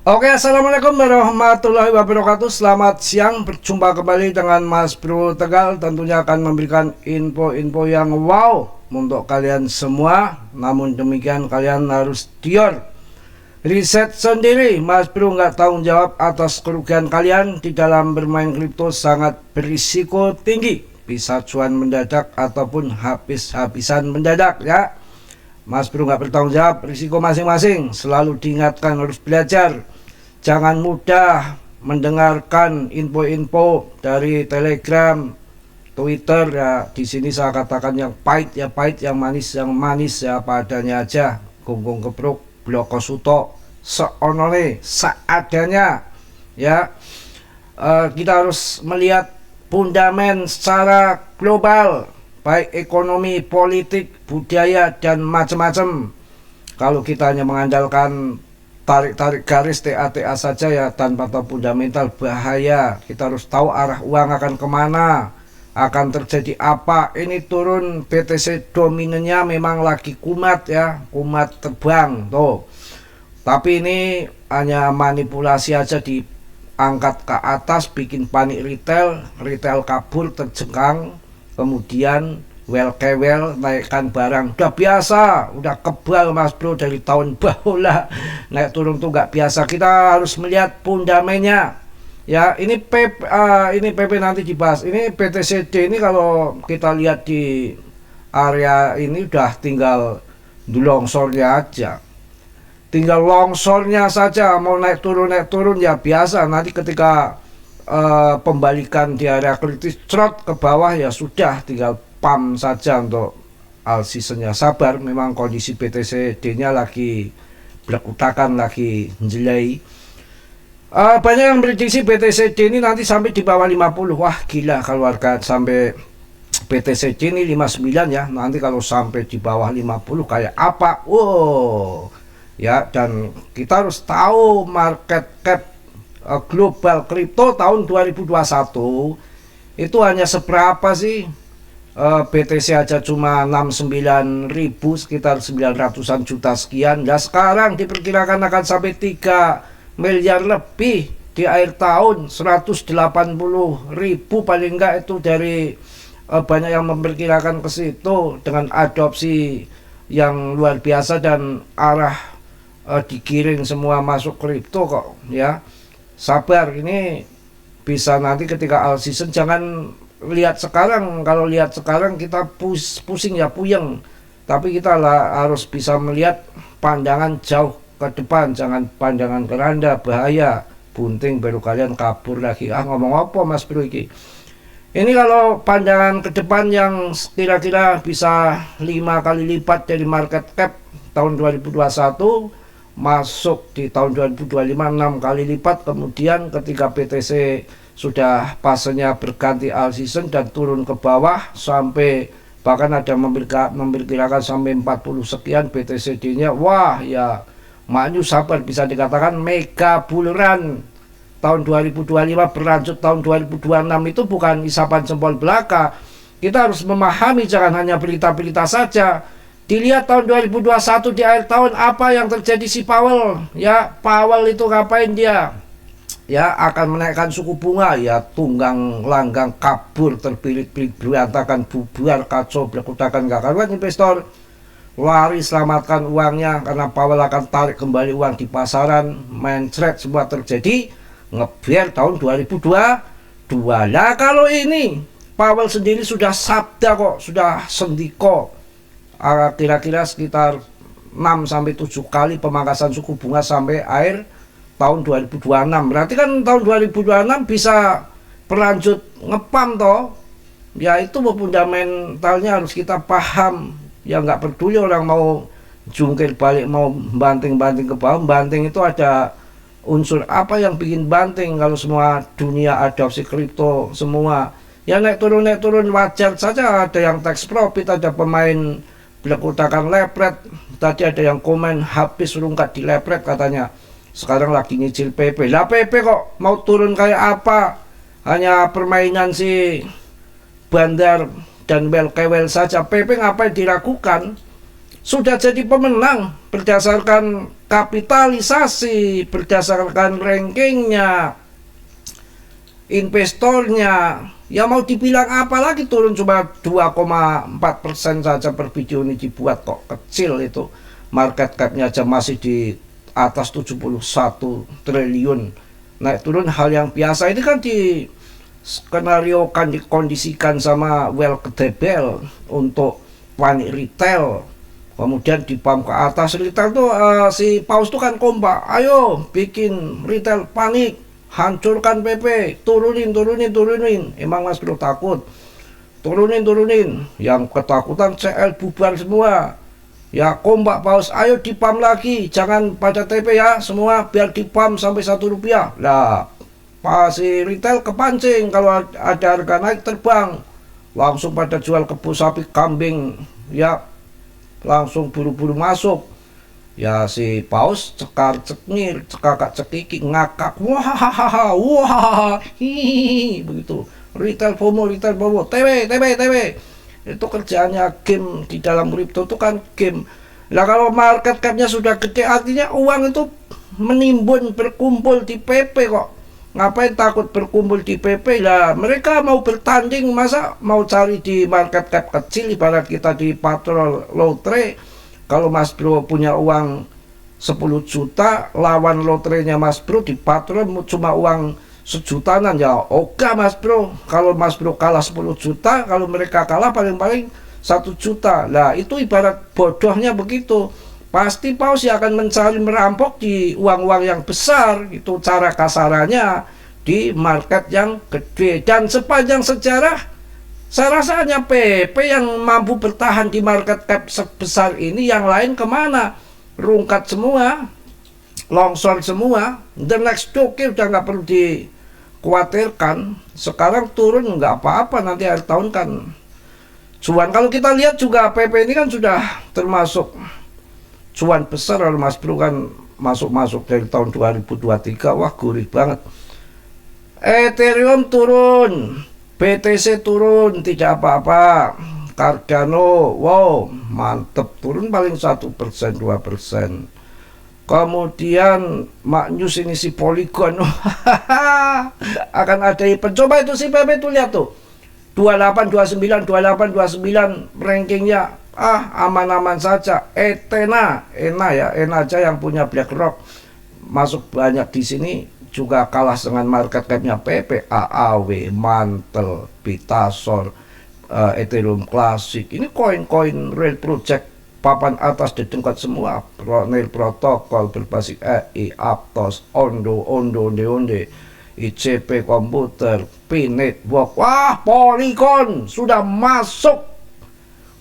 Oke, assalamualaikum warahmatullahi wabarakatuh. Selamat siang, berjumpa kembali dengan Mas Bro Tegal. Tentunya akan memberikan info-info yang wow untuk kalian semua. Namun demikian kalian harus riset sendiri. Mas Bro nggak tanggung jawab atas kerugian kalian di dalam bermain kripto, sangat berisiko tinggi. Bisa cuan mendadak ataupun habis-habisan mendadak ya. Mas Bro nggak bertanggung jawab, risiko masing-masing. Selalu diingatkan harus belajar. Jangan mudah mendengarkan info-info dari Telegram, Twitter ya. Di sini saya katakan yang pahit ya pahit, yang manis ya padanya aja. Gonggong kepruk, bloko suto, seonone, seadanya ya. Kita harus melihat fundament secara global, baik ekonomi, politik, budaya, dan macam-macam. Kalau kita hanya mengandalkan tarik-tarik garis TA saja ya, tanpa tahu fundamental, bahaya. Kita harus tahu arah uang akan kemana, akan terjadi apa. Ini turun BTC dominannya memang lagi kumat ya, kumat terbang tuh. Tapi ini hanya manipulasi aja, diangkat ke atas, bikin panik retail kabur terjengkang, kemudian well naikkan barang. Udah biasa, udah kebal Mas Bro dari tahun bahula. Naik turun tuh nggak biasa. Kita harus melihat fundamennya ya. Ini PP nanti dibahas. Ini BTCD ini kalau kita lihat di area ini udah tinggal longsornya aja. Tinggal longsornya saja, mau naik turun ya biasa. Nanti ketika pembalikan di area kritis trot ke bawah ya sudah, tinggal pump saja untuk all seasonnya. Sabar, memang kondisi BTCD nya lagi berkutakan, lagi jelai. Banyak yang prediksi BTCD ini nanti sampai di bawah 50. Wah gila kalau harga sampai BTCD ini 59 ya. Nanti kalau sampai di bawah 50 kayak apa? Wow ya. Dan kita harus tahu market cap global kripto tahun 2021 itu hanya seberapa sih? BTC aja cuma 69.000, sekitar 900-an juta sekian. Nah sekarang diperkirakan akan sampai 3 miliar lebih di akhir tahun, 180.000 paling enggak. Itu dari banyak yang memperkirakan ke situ, dengan adopsi yang luar biasa dan arah digiring semua masuk kripto kok ya. Sabar, ini bisa nanti ketika all season. Jangan lihat sekarang. Kalau lihat sekarang kita pusing ya, puyeng. Tapi kita harus bisa melihat pandangan jauh ke depan. Jangan pandangan keranda, bahaya. Bunting baru kalian kabur lagi. Ngomong apa Mas Bro iki? Ini kalau pandangan ke depan yang kira-kira bisa 5 kali lipat dari market cap tahun 2021, masuk di tahun 2025 6 kali lipat. Kemudian ketika BTC sudah fasenya berganti all season dan turun ke bawah, sampai bahkan ada memperkirakan sampai 40 sekian BTCD nya. Wah ya maknyu, sabar, bisa dikatakan mega bull run tahun 2025 berlanjut tahun 2026. Itu bukan isapan jempol belaka. Kita harus memahami, jangan hanya berita-berita saja. Dilihat tahun 2021 di akhir tahun apa yang terjadi si Powell ya. Powell itu ngapain dia ya? Akan menaikkan suku bunga ya, tunggang langgang kabur, terbirit-birit, berantakan, bubar, kacau, berkutakan, gak karuan. Investor lari selamatkan uangnya karena Powell akan tarik kembali uang di pasaran. Mencret semua terjadi, ngebiar tahun 2022. Lah kalau ini Powell sendiri sudah sabda kok, sudah sendiko, kira-kira sekitar 6-7 kali pemangkasan suku bunga sampai akhir tahun 2026. Berarti kan tahun 2026 bisa berlanjut ngepam toh ya. Itu fundamentalnya harus kita paham ya. Nggak peduli orang mau jungkir balik, mau banting-banting ke bawah. Banting itu ada unsur apa yang bikin banting? Kalau semua dunia adopsi kripto semua ya, naik turun wajar saja. Ada yang tax profit, ada pemain berkutakan lepret. Tadi ada yang komen habis rungkat di lepret katanya, sekarang lagi nyicil PP. Lah PP kok mau turun kayak apa? Hanya permainan si bandar dan well saja. PP ngapain diragukan? sudah jadi pemenang berdasarkan kapitalisasi, berdasarkan rankingnya, investornya. Ya mau dibilang apa lagi, turun cuma 2,4% saja per video ini dibuat kok, kecil itu. Market cap-nya aja masih di atas 71 triliun. Naik turun hal yang biasa. Ini kan di skenario kan dikondisikan sama Well-Kedebel untuk panik retail. Kemudian di pump ke atas retail tuh si Paus tuh kan kompak. Ayo bikin retail panik, hancurkan PP, turunin. Emang Mas Bro takut? Turunin. Yang ketakutan CL bubar semua. Ya kompak Paus, ayo di pump lagi, jangan pada TP ya semua, biar di pump sampai Rp1. Lah, si retail kepancing kalau ada harga naik terbang, langsung pada jual kebo sapi kambing, ya langsung buru-buru masuk. Ya si Paus cekar cekir, cekakak cekiki, ngakak, wah, hihihi, begitu. Retail FOMO, TW. Itu kerjaannya game di dalam kripto itu kan game. Nah kalau market capnya sudah gede, artinya uang itu menimbun, berkumpul di PP kok. Ngapain takut berkumpul di PP? Lah mereka mau bertanding, masa mau cari di market cap kecil, ibarat kita di patrol lotre. Kalau Mas Bro punya uang 10 juta, lawan lotrenya Mas Bro di patrol cuma uang sejutaan, ya oke Mas Bro. Kalau Mas Bro kalah 10 juta, kalau mereka kalah paling-paling 1 juta. Nah itu ibarat bodohnya begitu. Pasti Paus ya akan mencari merampok di uang-uang yang besar. Itu cara kasarannya di market yang gede. Dan sepanjang sejarah saya rasa hanya PP yang mampu bertahan di market cap sebesar ini. Yang lain kemana? Rungkat semua, longsor semua. The next toke udah nggak perlu dikhawatirkan. Sekarang turun nggak apa-apa, nanti akhir tahun kan cuan. Kalau kita lihat juga PP ini kan sudah termasuk cuan besar. Kalau Mas Bro kan masuk dari tahun 2023, wah gurih banget. Ethereum turun, BTC turun, tidak apa-apa. Cardano, wow, mantep, turun paling 1%, 2%. Kemudian Maknyus ini si Polygon akan ada event. Coba itu si PP tuh lihat tuh 2829 rankingnya, aman-aman saja. Ethena aja yang punya BlackRock masuk banyak di sini, juga kalah dengan market capnya PP. AAW, Mantel, Bitasor, Ethereum Classic, ini koin-koin real project papan atas didengkat semua. Nail protokol berbasis AI, Aptos, Ondo, Onde, ICP komputer, P-Network. Wah, Polygon sudah masuk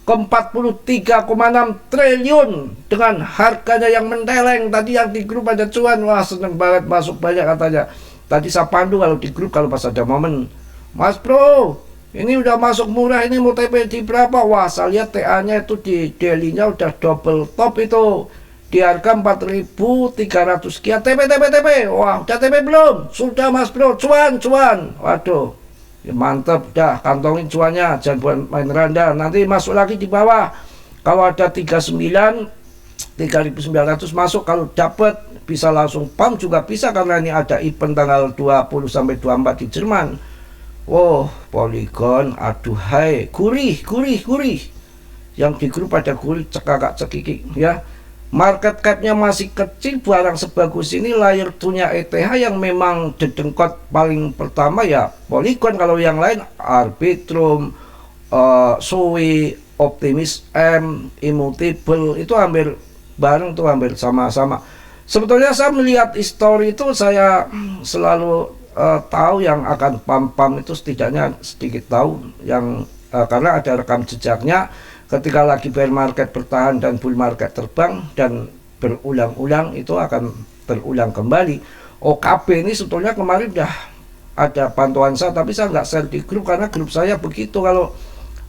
ke 43,6 triliun dengan harganya yang menteleng. Tadi yang di grup ada cuan, wah seneng banget, masuk banyak katanya. Tadi saya pandu kalau di grup, kalau pas ada momen, Mas Bro ini udah masuk murah, ini mau TP di berapa? Wah saya lihat TA nya itu di daily-nya udah double top itu, di harga 4.300 sekian. TP. Wah udah TP belum? Sudah Mas Bro, cuan. Waduh ya mantep, dah kantongin cuannya, jangan buat main randa. Nanti masuk lagi di bawah, kalau ada 3.900 masuk. Kalau dapat bisa langsung pump juga bisa, karena ini ada event tanggal 20-24 di Jerman. Wow, Polygon, aduhai, gurih. Yang di grup pada gurih, cekakak cekiki ya. Market capnya masih kecil, barang sebagus ini layer 2-nya ETH yang memang dedengkot paling pertama ya Polygon. Kalau yang lain Arbitrum, Sui, Optimus M, Immutable, itu hampir bareng tuh, hampir sama-sama. Sebetulnya saya melihat histori itu, saya selalu tahu yang akan pam itu, setidaknya sedikit tahu yang karena ada rekam jejaknya ketika lagi bear market bertahan dan bull market terbang, dan berulang-ulang itu akan terulang kembali. OKB ini sebetulnya kemarin udah ada pantauan saya, tapi saya nggak share di grup karena grup saya begitu, kalau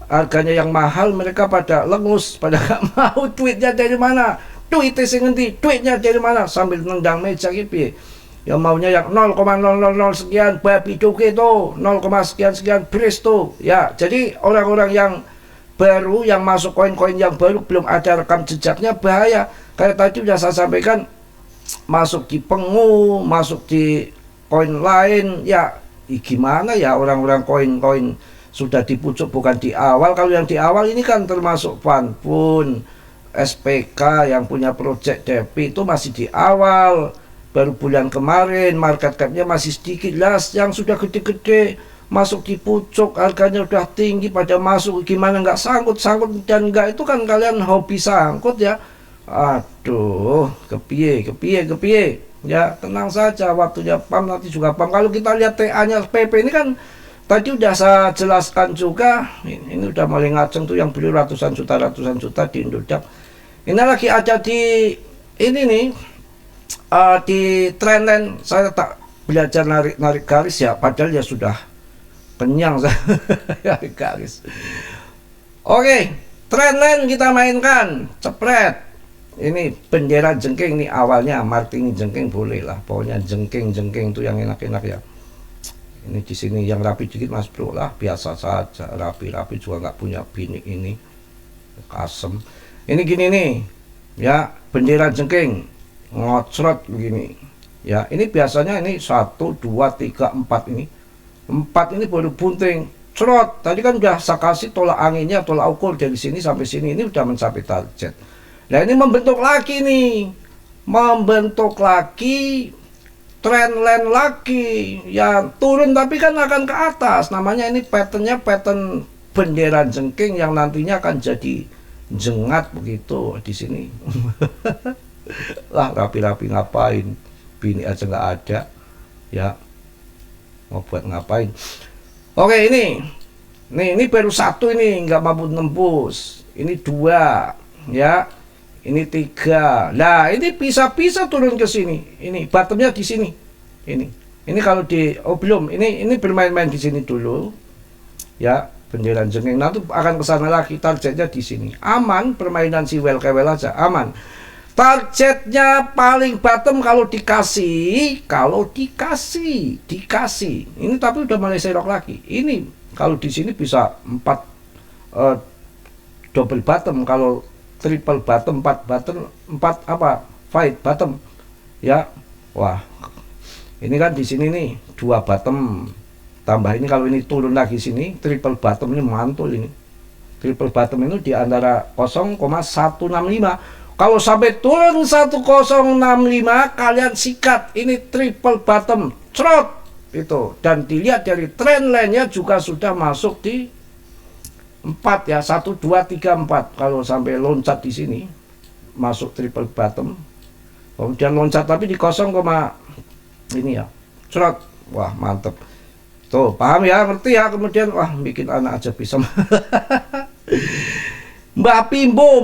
harganya yang mahal mereka pada lengus, pada nggak mau. Duitnya dari mana? Duitnya dari mana? Sambil nendang meja gitu. Yang maunya yang 0,000 sekian, babi doge itu 0, sekian beres tuh ya. Jadi orang-orang yang baru yang masuk, koin-koin yang baru belum ada rekam jejaknya, bahaya. Kayak tadi udah saya sampaikan, masuk di Pengu, masuk di koin lain, ya gimana ya, orang-orang koin-koin sudah di pucuk bukan di awal. Kalau yang di awal ini kan termasuk Fanpun, SPK yang punya project DP itu masih di awal, baru bulan kemarin, market capnya masih sedikit lah. Yang sudah gede-gede masuk di pucuk, harganya udah tinggi pada masuk, gimana nggak sangkut dan nggak, itu kan kalian hobi sangkut ya. Aduh, kepiye ya, tenang saja, waktunya pam nanti juga pam. Kalau kita lihat TA-nya PP ini kan tadi udah saya jelaskan juga, ini udah mulai ngaceng tuh yang beli ratusan juta di Indodax. Ini lagi ada di ini nih, di Trendline. Saya tak belajar narik garis ya, padahal ya sudah kenyang saya narik garis. Oke, Trendline kita mainkan, cepret. Ini bendera jengking nih awalnya, martini jengking boleh lah, pokoknya jengking itu yang enak-enak ya. Ini di sini yang rapi dikit Mas Bro lah, biasa saja, rapi juga nggak punya bini ini kasem. Ini gini nih ya, bendera jengking ngocrot begini ya. Ini biasanya ini 1, 2, 3, 4 ini. 4 ini baru bunting cerot. Tadi kan udah saya kasih tolak anginnya, tolak ukur dari sini sampai sini, ini udah mencapai target. Nah ini membentuk lagi nih, membentuk lagi trendline lagi ya, turun tapi kan akan ke atas. Namanya ini patternnya pattern bendera jengking yang nantinya akan jadi jengat begitu di sini. Lah rapi-rapi ngapain, bini aja nggak ada ya, mau buat ngapain. Oke, ini baru 1 ini nggak mampu nembus, ini 2 ya, ini 3. Nah ini bisa turun ke sini. Ini bottomnya di sini. Ini kalau di belum. Ini bermain-main di sini dulu. Ya, bendera jengking. Nanti akan ke sana lagi. Targetnya di sini. Aman, permainan si well aja. Aman. Targetnya paling bottom kalau dikasih. Ini tapi udah mulai serok lagi. Ini kalau di sini bisa 4 double bottom, kalau triple bottom, 4 bottom, 4 apa? Fight bottom. Ya. Wah. Ini kan di sini nih 2 bottom. Tambah ini kalau ini turun lagi sini, triple bottom ini mantul ini. Triple bottom itu di antara 0,165. Kalau sampai turun 1065, kalian sikat, ini triple bottom, cerot itu. Dan dilihat dari trend line-nya juga sudah masuk di 4 ya, 1, 2, 3, 4. Kalau sampai loncat di sini masuk triple bottom, kemudian loncat tapi di 0, ini ya, cerot. Wah mantep tuh, paham ya, ngerti ya. Kemudian wah, bikin anak aja bisa. Mbah Pimbo,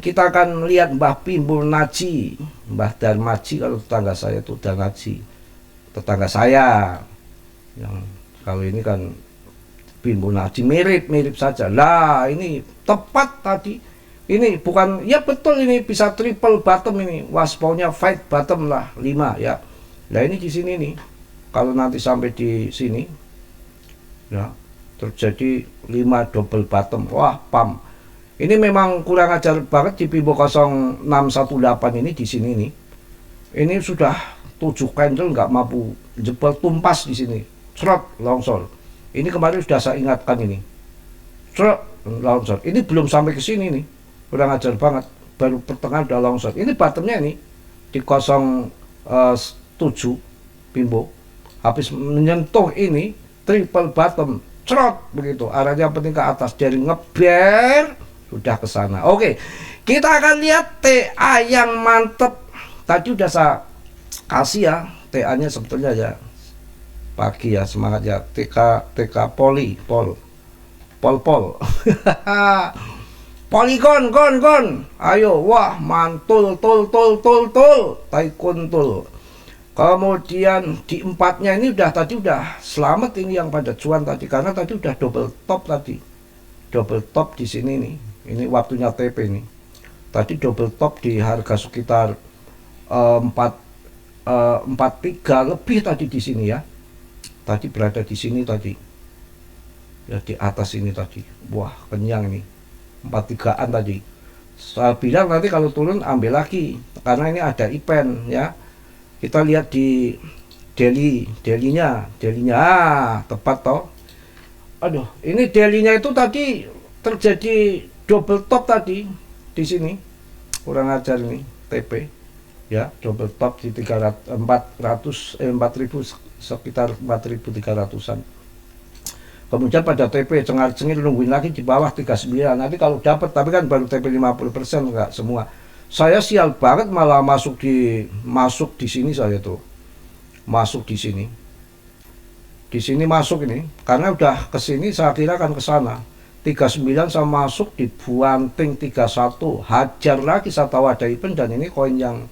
kita akan lihat Mbah Pimbo Naji, Mbah Darmaji. Kalau tetangga saya itu Darmaji, tetangga saya. Yang kalau ini kan Pimbo Naji, mirip saja. Lah ini tepat tadi. Ini bukan, ya betul, ini bisa triple bottom ini. Waspaunya fight bottom lah 5 ya. Nah ini di sini nih. Kalau nanti sampai di sini ya, terjadi 5 double bottom. Wah, pam. Ini memang kurang ajar banget di Pimbo 0618 ini di sini nih. Ini sudah 7 candle nggak mampu jebol, tumpas di sini. Serot longsor. Ini kemarin sudah saya ingatkan ini. Serot longsor. Ini belum sampai ke sini nih. Kurang ajar banget. Baru pertengahan udah longsor. Ini bottomnya ini di 07 Pimbo. Habis menyentuh ini triple bottom. Cerot begitu. Arahnya penting ke atas, dari ngeber sudah ke sana. Oke, kita akan lihat TA yang mantep. Tadi udah saya kasih ya, TA-nya sebetulnya ya pagi ya, semangat ya. TK pol. Polygon, kon. Ayo, wah, mantul, tul. Taikun tul. Kemudian di 4-nya ini tadi udah selamat ini yang pada cuan tadi, karena tadi udah double top tadi. Double top di sini nih. Ini waktunya TP nih. Tadi double top di harga sekitar 43 lebih tadi di sini ya. Tadi berada di sini tadi. ya di atas ini tadi. Wah, kenyang ini. 43-an tadi. Saya bilang nanti kalau turun ambil lagi karena ini ada event ya. Kita lihat di daily-nya tepat toh. Aduh, ini daily-nya itu tadi terjadi double top tadi di sini. Kurang ajar ini TP. Ya, double top di 4000 sekitar 4300-an. Kemudian pada TP cengar-cengir nungguin lagi di bawah 39. Nanti kalau dapat, tapi kan baru TP 50% enggak semua. Saya sial banget malah masuk di sini saya tuh. Masuk di sini. Di sini masuk ini karena udah ke sini saya kira kan ke sana. 39 saya masuk di Buanting 31. Hajar lagi saya tahu ada event dan ini koin yang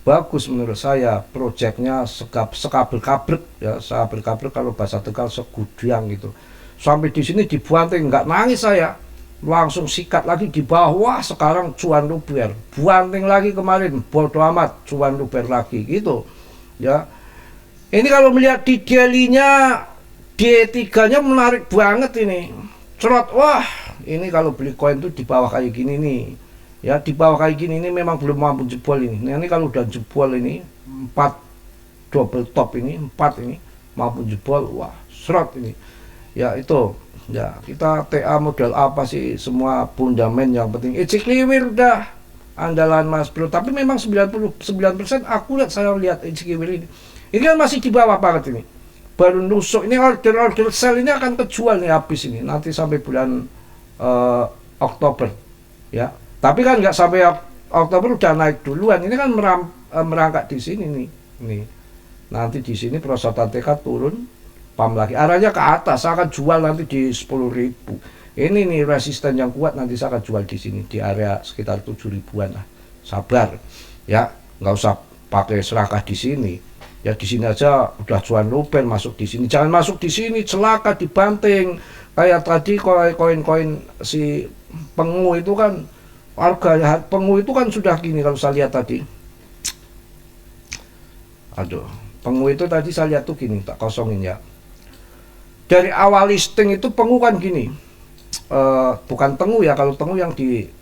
bagus menurut saya, projectnya sekabel-kabrek ya, sekabel-kabrek kalau bahasa Tegal segudang gitu. Sampai di sini dibuanting, nggak nangis saya, langsung sikat lagi di bawah. Wah, sekarang cuan luber, buanting lagi kemarin, bodo amat, cuan luber lagi gitu ya. Ini kalau melihat di daily-nya, D3-nya menarik banget ini, cerot. Wah, ini kalau beli koin tuh di bawah kayak gini nih ya, di bawah kayak gini ini memang belum mampu jebol ini. Nah, ini kalau udah jebol ini 4 double top ini, 4 ini mampu jebol, wah serot ini ya. Itu ya, kita TA model apa sih, semua fundament yang penting. Ejikliwir udah andalan Mas Bro, tapi memang 99% akurat saya lihat Ejikliwir ini kan masih di bawah banget ini, baru nusuk. Ini order sell ini akan kejual nih habis ini nanti sampai bulan Oktober ya. Tapi kan nggak sampai Oktober udah naik duluan. Ini kan merangkak di sini nih. Nih. Nanti di sini perosotan TK turun, pam lagi. Arahnya ke atas. Saya akan jual nanti di 10.000. Ini nih resisten yang kuat, nanti saya akan jual di sini di area sekitar 7.000-an lah. Sabar. Ya, nggak usah pakai serakah di sini. Ya di sini aja udah cuan luber masuk di sini. Jangan masuk di sini, celaka dibanting. Kayak tadi koin-koin si Pengu itu kan, harga Pengu itu kan sudah gini kalau saya lihat tadi. Aduh, Pengu itu tadi saya lihat tuh gini, tak kosongin ya. Dari awal listing itu Pengu kan gini. Bukan Tengu ya, kalau Tengu yang di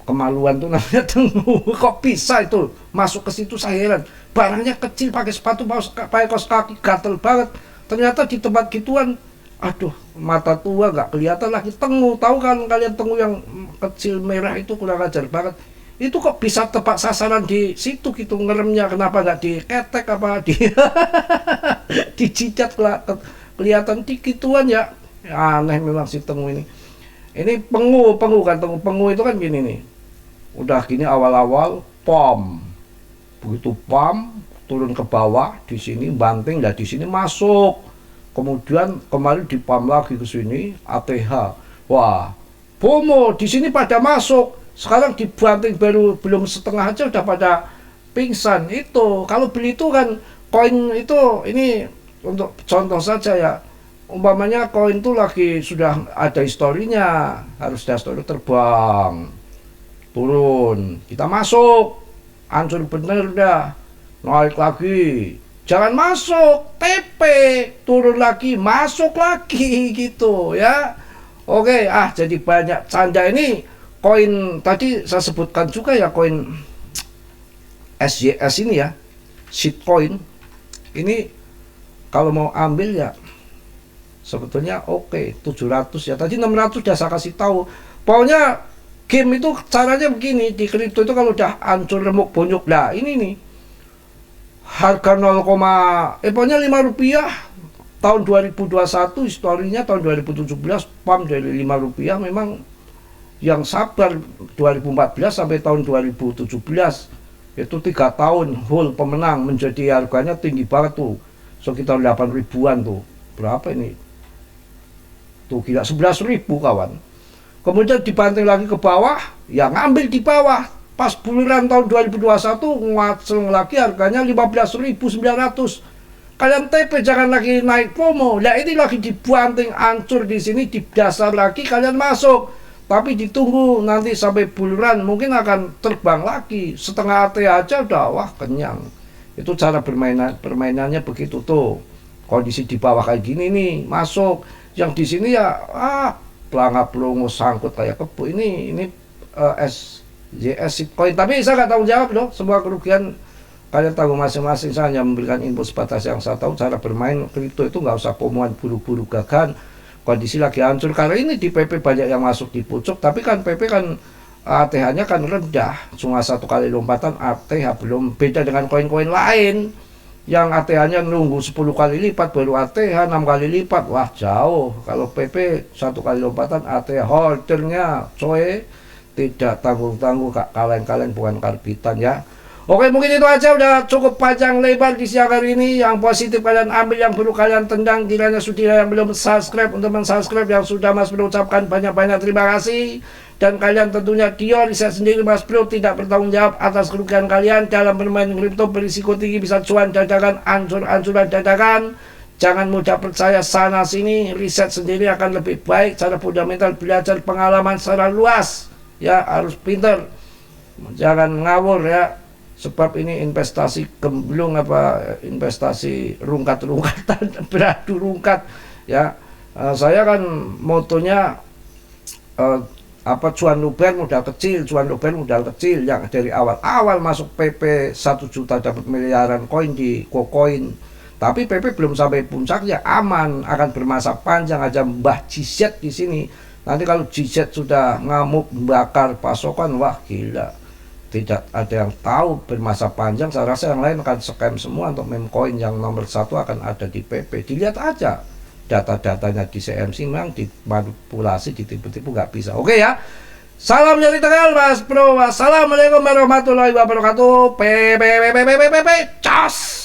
Kemaluan tuh namanya Tengu. Kok bisa itu masuk ke situ, saya heran. Barangnya kecil, pakai sepatu, pakai kaos kaki, gatel banget. Ternyata di tempat gituan, aduh, mata tua nggak kelihatan lagi. Tengu, tahu kan kalian Tengu yang kecil merah itu, kurang ajar banget. Itu kok bisa tepat sasaran di situ gitu, ngeremnya kenapa nggak diketek apa di dicicat, kelihatan dikituan ya. Aneh memang si Tengu ini. Ini Pengu kan, Pengu itu kan gini nih. Udah gini awal-awal pom. Begitu pom turun ke bawah di sini banting, dan di sini masuk. Kemudian kemarin dipam lagi ke sini ATH. Wah, FOMO di sini pada masuk. Sekarang dibanting baru belum setengah aja udah pada pingsan. Itu kalau beli itu kan koin itu, ini untuk contoh saja ya. Umpamanya koin itu lagi sudah ada historinya, harus ada histori terbang, turun, kita masuk, hancur bener dah, naik lagi. Jangan masuk, TP, turun lagi, masuk lagi gitu ya. Oke, jadi banyak canda ini. Koin tadi saya sebutkan juga ya, koin SYS ini ya, shitcoin. Ini kalau mau ambil ya sebetulnya oke, 700 ya. Tadi 600 udah saya kasih tahu. Pokoknya game itu caranya begini, di kripto itu kalau udah hancur remuk bonyok. Nah, ini nih. Harga 0, pokoknya 5 rupiah tahun 2021, historinya tahun 2017 pam dari 5 rupiah. Memang yang sabar 2014 sampai tahun 2017 itu 3 tahun whole pemenang, menjadi harganya tinggi banget tuh, sekitar 8 ribuan tuh. Berapa ini? Tuh gila, 11.000 kawan. Kemudian dibanting lagi ke bawah, ya ngambil di bawah. Pas bulan tahun 2021 ngaceng lagi harganya 15.900. Kalian TP jangan lagi naik FOMO. Nah ini lagi dibanting hancur di sini, di dasar lagi kalian masuk. Tapi ditunggu nanti sampai bulan mungkin akan terbang lagi. Setengah AT aja udah wah kenyang. Itu cara permainannya begitu tuh. Kondisi di bawah kayak gini nih, masuk. Yang di sini ya pelangap pelongo sangkut kayak kebu. Ini SJS coin, tapi saya nggak tanggung jawab loh. Semua kerugian kalian tanggung masing-masing. Saya hanya memberikan info sebatas yang saya tahu. Cara bermain kripto itu nggak usah pomoan buru-buru gagal. Kondisi lagi hancur karena ini di PP banyak yang masuk di pucuk, tapi kan PP kan ATH-nya kan rendah, cuma 1 kali lompatan ATH. Belum beda dengan koin-koin lain yang ATH-nya nunggu 10 kali lipat baru ATH 6 kali lipat. Wah jauh. Kalau PP 1 kali lompatan ATH, holdernya coy tidak tanggung-tanggung, kaleng-kaleng bukan karbitan ya. Oke, mungkin itu aja, udah cukup panjang lebar di siang hari ini. Yang positif kalian ambil, yang buruk kalian tendang. Kiranya sudah yang belum subscribe untuk mensubscribe, yang sudah Mas Bro ucapkan banyak-banyak terima kasih. Dan kalian tentunya Dio riset sendiri, Mas Bro tidak bertanggung jawab atas kerugian kalian dalam bermain kripto. Berisiko tinggi, bisa cuan dadakan, ancur-ancuran dadakan. Jangan mudah percaya sana sini, riset sendiri akan lebih baik. Cara fundamental, belajar pengalaman secara luas ya, harus pinter, jangan ngawur ya. Sebab ini investasi gemblung, investasi rungkat-rungkatan, beradu rungkat ya. Saya kan motonya cuan luber modal kecil, cuan luber modal kecil. Yang dari awal masuk PP 1 juta dapat miliaran koin di KuCoin. Tapi PP belum sampai puncaknya, aman, akan bermasa panjang. Aja Mbah Jizet di sini. Nanti kalau Jizet sudah ngamuk bakar pasokan, wah gila. Tidak ada yang tahu bermasa panjang. Saya rasa yang lain akan scam semua. Untuk meme coin yang nomor 1 akan ada di PP. Dilihat aja data-datanya di CMC, memang dimanipulasi, ditipu-tipu, nggak bisa. Oke ya, salam dari Tegal, Mas Bro. Wassalamualaikum warahmatullahi wabarakatuh. Cos.